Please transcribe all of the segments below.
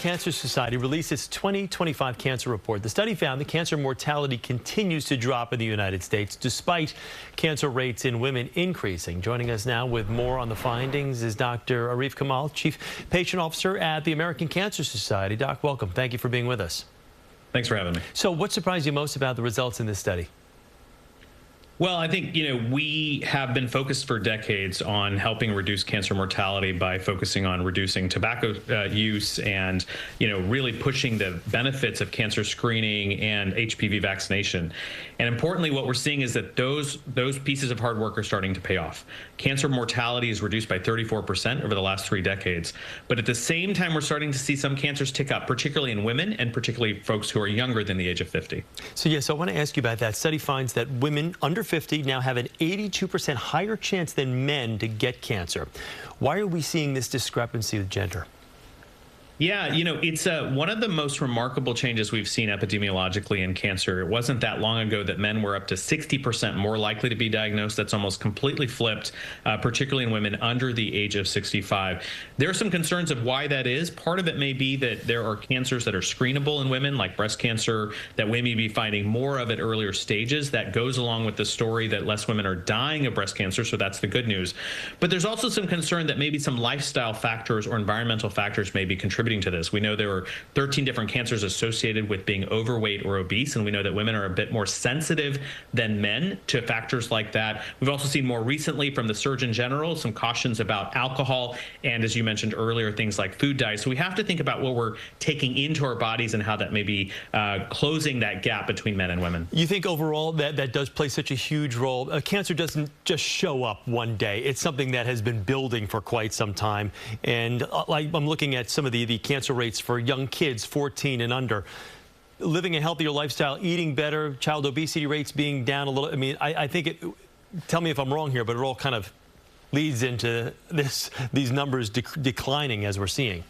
Cancer Society released its 2025 cancer report. The study found that cancer mortality continues to drop in the United States, despite cancer rates in women increasing. Joining us now with more on the findings is Dr. Arif Kamal, Chief Patient Officer at the American Cancer Society. Doc, welcome. Thank you for being with us. Thanks for having me. So what surprised you most about the results in this study? Well, I think, we have been focused for decades on helping reduce cancer mortality by focusing on reducing tobacco use and, really pushing the benefits of cancer screening and HPV vaccination. And importantly, what we're seeing is that those pieces of hard work are starting to pay off. Cancer mortality is reduced by 34% over the last 3 decades. But at the same time, we're starting to see some cancers tick up, particularly in women and particularly folks who are younger than the age of 50. So, yes, I want to ask you about that. Study finds that women under 50 now have an 82% higher chance than men to get cancer. Why are we seeing this discrepancy with gender? Yeah, it's one of the most remarkable changes we've seen epidemiologically in cancer. It wasn't that long ago that men were up to 60% more likely to be diagnosed. That's almost completely flipped, particularly in women under the age of 65. There are some concerns of why that is. Part of it may be that there are cancers that are screenable in women, like breast cancer, that we may be finding more of at earlier stages. That goes along with the story that less women are dying of breast cancer, so that's the good news. But there's also some concern that maybe some lifestyle factors or environmental factors may be contributing to this. We know there are 13 different cancers associated with being overweight or obese, and we know that women are a bit more sensitive than men to factors like that. We've also seen more recently from the Surgeon General some cautions about alcohol and, as you mentioned earlier, things like food diet. So we have to think about what we're taking into our bodies and how that may be closing that gap between men and women. You think overall that does play such a huge role? Cancer doesn't just show up one day. It's something that has been building for quite some time. And I'm looking at some of the cancer rates for young kids, 14 and under. Living a healthier lifestyle, eating better, child obesity rates being down a little. I mean, I think tell me if I'm wrong here, but it all kind of leads into these numbers declining as we're seeing.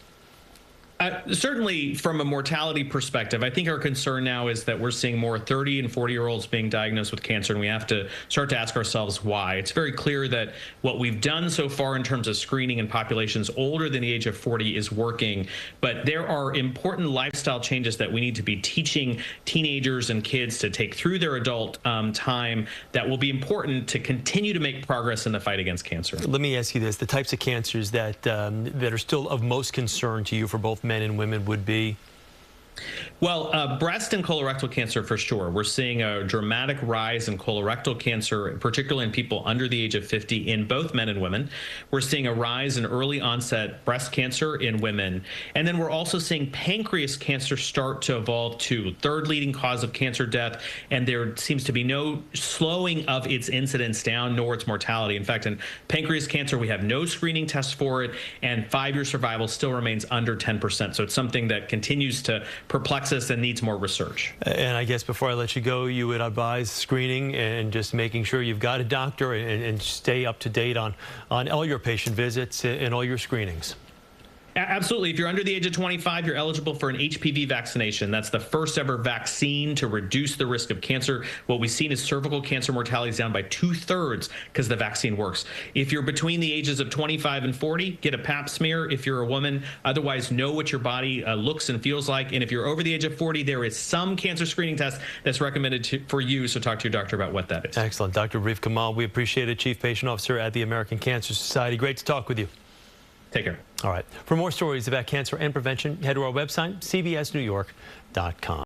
Certainly, from a mortality perspective, I think our concern now is that we're seeing more 30 and 40-year-olds being diagnosed with cancer, and we have to start to ask ourselves why. It's very clear that what we've done so far in terms of screening in populations older than the age of 40 is working, but there are important lifestyle changes that we need to be teaching teenagers and kids to take through their adult time that will be important to continue to make progress in the fight against cancer. Let me ask you this. The types of cancers that are still of most concern to you for both men and women would be? Well, breast and colorectal cancer for sure. We're seeing a dramatic rise in colorectal cancer, particularly in people under the age of 50 in both men and women. We're seeing a rise in early onset breast cancer in women. And then we're also seeing pancreas cancer start to evolve to third leading cause of cancer death. And there seems to be no slowing of its incidence down nor its mortality. In fact, in pancreas cancer, we have no screening tests for it, and 5-year survival still remains under 10%. So it's something that continues to perplex us and needs more research. And I guess before I let you go, you would advise screening and just making sure you've got a doctor and stay up to date on all your patient visits and all your screenings. Absolutely. If you're under the age of 25, you're eligible for an HPV vaccination. That's the first ever vaccine to reduce the risk of cancer. What we've seen is cervical cancer mortality is down by 2/3 because the vaccine works. If you're between the ages of 25 and 40, get a pap smear if you're a woman. Otherwise, know what your body looks and feels like. And if you're over the age of 40, there is some cancer screening test that's recommended for you. So talk to your doctor about what that is. Excellent. Dr. Arif Kamal, we appreciate it. Chief Patient Officer at the American Cancer Society. Great to talk with you. Take care. All right. For more stories about cancer and prevention, head to our website, cbsnewyork.com.